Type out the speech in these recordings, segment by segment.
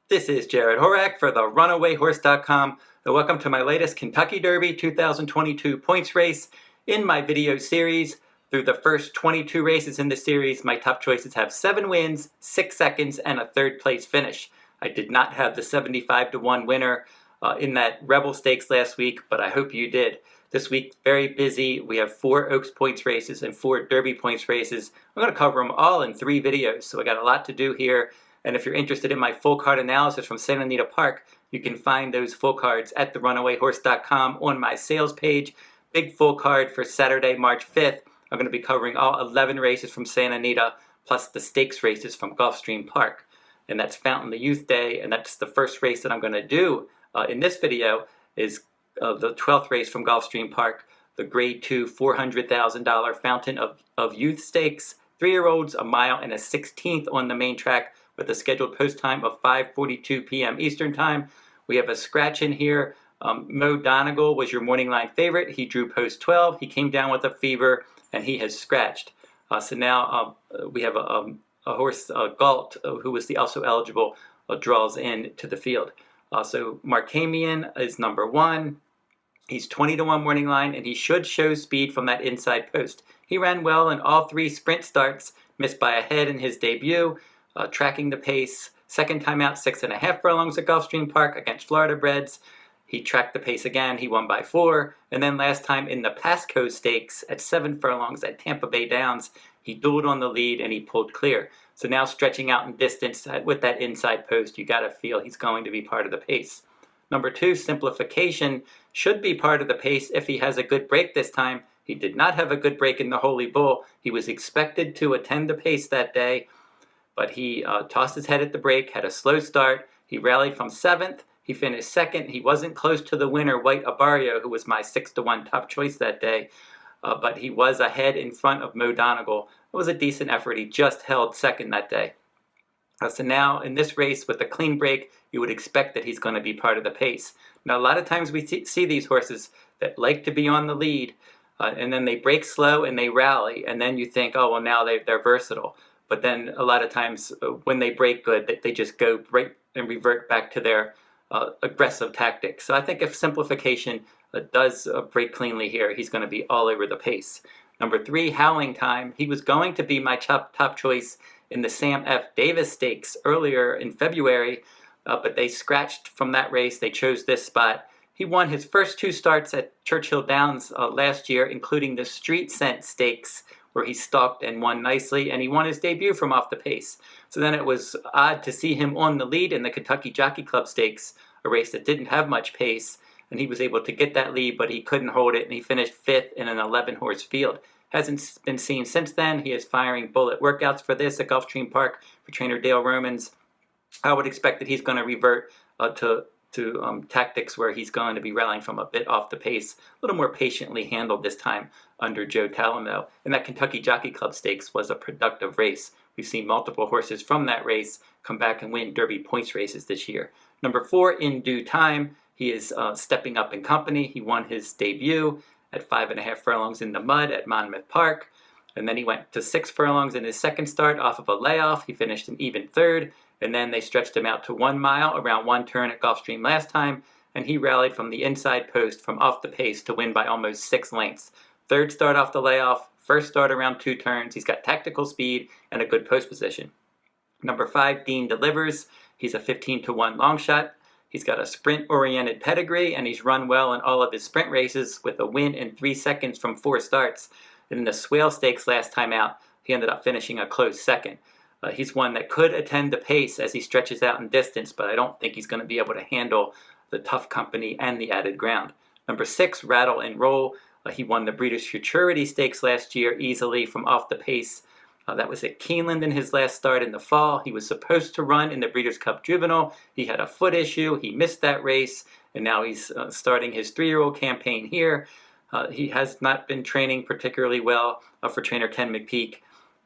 This is Jarrod Horak for the RunawayHorse.com, and welcome to my latest Kentucky Derby 2022 points race. In my video series, through the first 22 races in the series, my top choices have 7 wins, 6 seconds, and a third place finish. I did not have the 75-1 winner in that Rebel Stakes last week, but I hope you did. This week, very busy. We have 4 Oaks points races and 4 Derby points races. I'm going to cover them all in 3 videos, so I got a lot to do here. And if you're interested in my full card analysis from Santa Anita Park, you can find those full cards at therunawayhorse.com on my sales page. Big full card for Saturday, March 5th. I'm going to be covering all 11 races from Santa Anita, plus the stakes races from Gulfstream Park. And that's Fountain the Youth Day, and that's the first race that I'm going to do in this video is the 12th race from Gulfstream Park, the Grade 2 $400,000 Fountain of Youth Stakes. 3-year-olds, a mile and a 16th on the main track, with a scheduled post time of 5:42 p.m. Eastern Time. We have a scratch in here. Mo Donegal was your morning line favorite. He drew post 12. He came down with a fever, and he has scratched. So now we have a horse, Galt, who was also eligible, draws in to the field. So Markhamian is number 1. He's 20-1 morning line, and he should show speed from that inside post. He ran well in all 3 sprint starts, missed by a head in his debut. Tracking the pace, second time out, 6.5 furlongs at Gulfstream Park against Florida Breds. He tracked the pace again, he won by 4. And then last time in the Pasco Stakes at 7 furlongs at Tampa Bay Downs, he dueled on the lead and he pulled clear. So now stretching out in distance with that inside post, you got to feel he's going to be part of the pace. Number 2, Simplification, should be part of the pace if he has a good break this time. He did not have a good break in the Holy Bull. He was expected to attend the pace that day, but he tossed his head at the break, had a slow start. He rallied from 7th. He finished 2nd. He wasn't close to the winner, White Abario, who was my 6-1 top choice that day, but he was ahead in front of Mo Donegal. It was a decent effort. He just held 2nd that day. So now in this race with a clean break, you would expect that he's going to be part of the pace. Now a lot of times we see these horses that like to be on the lead, and then they break slow and they rally, and then you think, oh, well, now they're versatile. But then a lot of times when they break good, they just go right and revert back to their aggressive tactics. So I think if Simplification does break cleanly here, he's going to be all over the pace. Number 3, Howling Time. He was going to be my top choice in the Sam F. Davis Stakes earlier in February, but they scratched from that race. They chose this spot. He won his first 2 starts at Churchill Downs last year, including the Street Scent Stakes, where he stalked and won nicely, and he won his debut from off the pace. So then it was odd to see him on the lead in the Kentucky Jockey Club Stakes, a race that didn't have much pace, and he was able to get that lead, but he couldn't hold it, and he finished 5th in an 11-horse field. Hasn't been seen since then. He is firing bullet workouts for this at Gulfstream Park for trainer Dale Romans. I would expect that he's going to revert to tactics where he's going to be rallying from a bit off the pace, a little more patiently handled this time under Joe Talamo. And that Kentucky Jockey Club Stakes was a productive race. We've seen multiple horses from that race come back and win Derby points races this year. Number 4, In Due Time. He is stepping up in company. He won his debut at 5.5 furlongs in the mud at Monmouth Park. And then he went to 6 furlongs in his second start off of a layoff. He finished an even 3rd. And then they stretched him out to 1 mile around 1 turn at Gulfstream last time, and he rallied from the inside post from off the pace to win by almost 6 lengths. 3rd start off the layoff, 1st start around 2 turns. He's got tactical speed and a good post position. Number 5, Dean Delivers. He's a 15-1 long shot. He's got a sprint-oriented pedigree, and he's run well in all of his sprint races with a win in 3 seconds from 4 starts. In the Swale Stakes last time out, he ended up finishing a close 2nd. He's one that could attend the pace as he stretches out in distance, but I don't think he's going to be able to handle the tough company and the added ground. Number 6, Rattle and Roll. He won the Breeders' Futurity Stakes last year easily from off the pace. That was at Keeneland in his last start in the fall. He was supposed to run in the Breeders' Cup Juvenile. He had a foot issue. He missed that race, and now he's starting his 3-year-old campaign here. He has not been training particularly well for trainer Ken McPeak,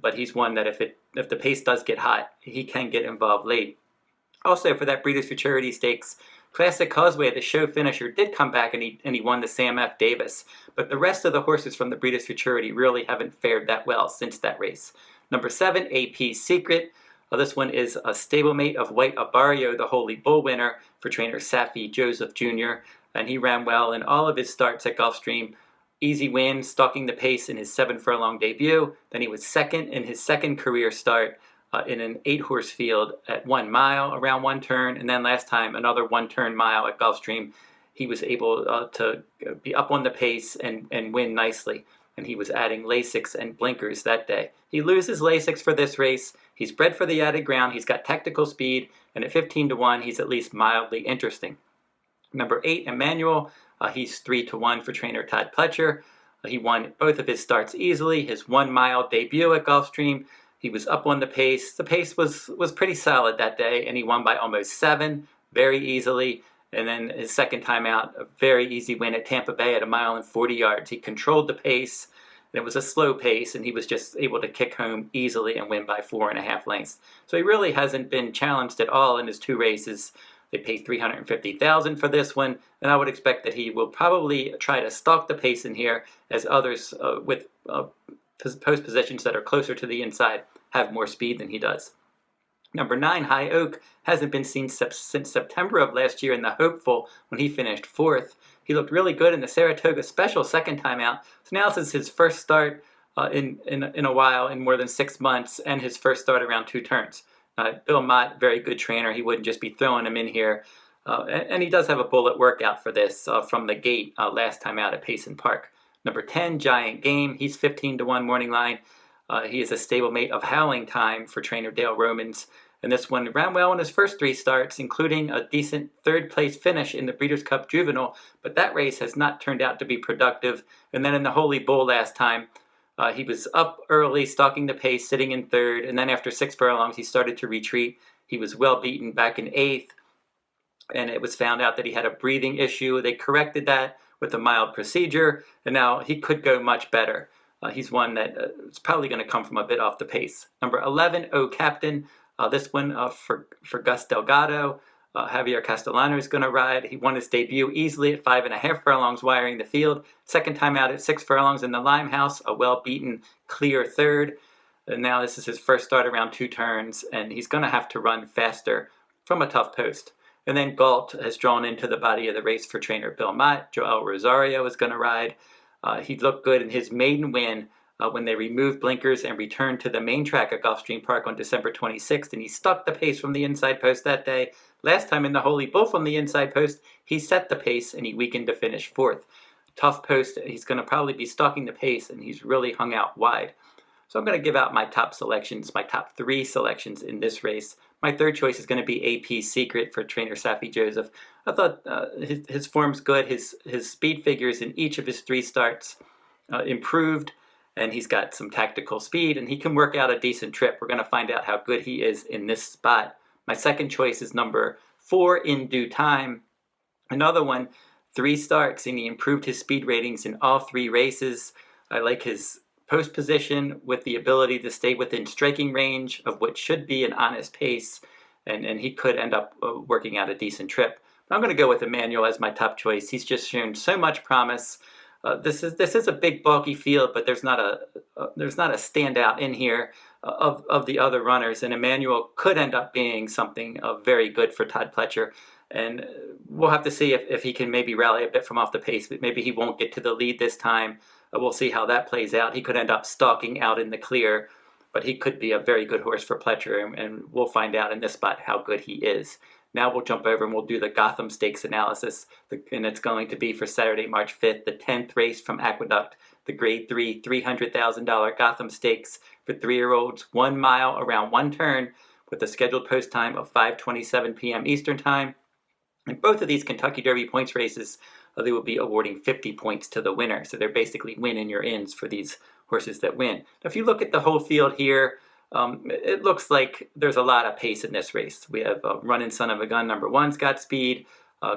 but he's one that if the pace does get hot, he can get involved late. Also, for that Breeders' Futurity Stakes, Classic Causeway, the show finisher, did come back and he won the Sam F. Davis. But the rest of the horses from the Breeders' Futurity really haven't fared that well since that race. Number 7, AP Secret. This one is a stablemate of White Abario, the Holy Bull winner for trainer Safi Joseph Jr., and he ran well in all of his starts at Gulfstream. Easy win, stalking the pace in his 7-furlong debut. Then he was second in his second career start in an 8-horse field at 1 mile around one turn, and then last time another 1-turn mile at Gulfstream. He was able to be up on the pace and win nicely, and he was adding Lasix and blinkers that day. He loses Lasix for this race. He's bred for the added ground. He's got tactical speed, and at 15-1, he's at least mildly interesting. Number 8, Emmanuel. He's 3-1 for trainer Todd Pletcher. He won both of his starts easily. His 1-mile debut at Gulfstream, he was up on the pace. The pace was pretty solid that day, and he won by almost 7 very easily. And then his second time out, a very easy win at Tampa Bay at 1 mile and 40 yards. He controlled the pace, and it was a slow pace, and he was just able to kick home easily and win by 4.5 lengths. So he really hasn't been challenged at all in his 2 races. They paid $350,000 for this one, and I would expect that he will probably try to stalk the pace in here, as others with post positions that are closer to the inside have more speed than he does. Number 9, High Oak, hasn't been seen since September of last year in the Hopeful when he finished 4th. He looked really good in the Saratoga Special second time out. So now this is his first start in a while, in more than 6 months, and his first start around 2 turns. Bill Mott, very good trainer. He wouldn't just be throwing him in here. And he does have a bullet workout for this from the gate last time out at Payson Park. Number 10, Giant Game. He's 15-1 morning line. He is a stablemate of Howling Time for trainer Dale Romans. And this one ran well in his first 3 starts, including a decent 3rd-place finish in the Breeders' Cup Juvenile. But that race has not turned out to be productive. And then in the Holy Bull last time, he was up early, stalking the pace, sitting in 3rd. And then after 6 furlongs, he started to retreat. He was well beaten back in 8th. And it was found out that he had a breathing issue. They corrected that with a mild procedure. And now he could go much better. He's one that is probably going to come from a bit off the pace. Number 11, O Captain. This one for Gus Delgado. Javier Castellano is going to ride. He won his debut easily at 5.5 furlongs, wiring the field. Second time out at 6 furlongs in the Limehouse, a well-beaten clear 3rd. And now this is his first start around 2 turns, and he's going to have to run faster from a tough post. And then Galt has drawn into the body of the race for trainer Bill Mott. Joel Rosario is going to ride. He looked good in his maiden win when they removed blinkers and returned to the main track at Gulfstream Park on December 26th, and he stuck the pace from the inside post that day. Last time in the Holy Bull from the inside post, he set the pace and he weakened to finish 4th. Tough post, he's going to probably be stalking the pace, and he's really hung out wide. So I'm going to give out my top selections, my top 3 selections in this race. My 3rd choice is going to be AP Secret for trainer Safi Joseph. I thought his form's good. His speed figures in each of his 3 starts improved, and he's got some tactical speed, and he can work out a decent trip. We're going to find out how good he is in this spot. My 2nd choice is number 4, In Due Time. Another one, 3 starts, and he improved his speed ratings in all 3 races. I like his post position with the ability to stay within striking range of what should be an honest pace, and he could end up working out a decent trip. But I'm going to go with Emmanuel as my top choice. He's just shown so much promise. This is a big bulky field, but there's not a standout in here of the other runners, and Emmanuel could end up being something very good for Todd Pletcher. And we'll have to see if he can maybe rally a bit from off the pace, but maybe he won't get to the lead this time. We'll see how that plays out. He could end up stalking out in the clear, but he could be a very good horse for Pletcher, and we'll find out in this spot how good he is. Now we'll jump over and we'll do the Gotham Stakes analysis, and it's going to be for Saturday, March 5th, the 10th race from Aqueduct, the Grade 3 $300,000 Gotham Stakes for 3-year-olds, 1 mile around 1 turn, with a scheduled post time of 5:27 p.m. Eastern Time. In both of these Kentucky Derby points races, they will be awarding 50 points to the winner. So they're basically win-in your ins for these horses that win. Now, if you look at the whole field here, it looks like there's a lot of pace in this race. We have Runninsonofagun, number 1's got speed,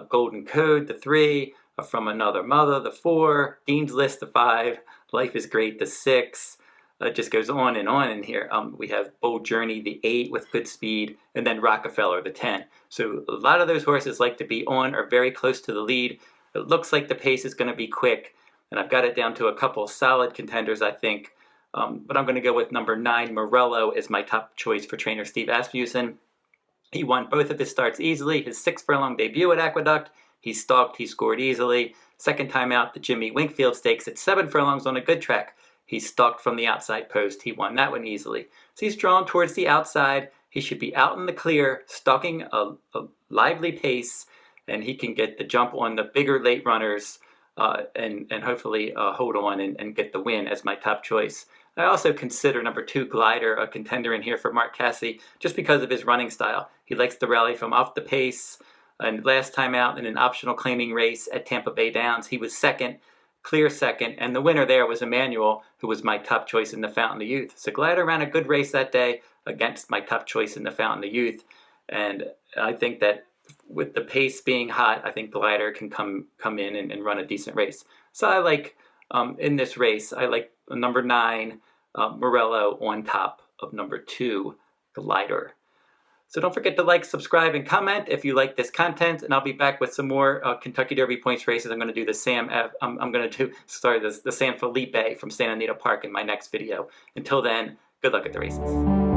Golden Code, the 3, From Another Mother, the 4, Dean's List, the 5, Life is Great, the 6. It just goes on in here. We have Bold Journey, the 8, with good speed, and then Rockefeller, the 10. So a lot of those horses like to be on or very close to the lead. It looks like the pace is going to be quick, and I've got it down to a couple solid contenders, I think. But I'm going to go with number 9, Morello, as my top choice for trainer Steve Asmussen. He won both of his starts easily. His 6 furlong debut at Aqueduct, he stalked, he scored easily. Second time out, the Jimmy Winkfield Stakes at 7 furlongs on a good track. He stalked from the outside post. He won that one easily. So he's drawn towards the outside. He should be out in the clear, stalking a lively pace, and he can get the jump on the bigger late runners and hopefully hold on and get the win as my top choice. I also consider number 2, Glider, a contender in here for Mark Casse, just because of his running style. He likes to rally from off the pace, and last time out in an optional claiming race at Tampa Bay Downs, he was second, clear second, and the winner there was Emmanuel, who was my top choice in the Fountain of Youth. So Glider ran a good race that day against my top choice in the Fountain of Youth, and I think that with the pace being hot, I think Glider can come in and run a decent race. So I like, in this race, I like number 9, Morello on top of number 2, Glider. So don't forget to like, subscribe, and comment if you like this content, and I'll be back with some more Kentucky Derby points races. I'm going to do the San Felipe from Santa Anita Park in my next video. Until then, good luck at the races.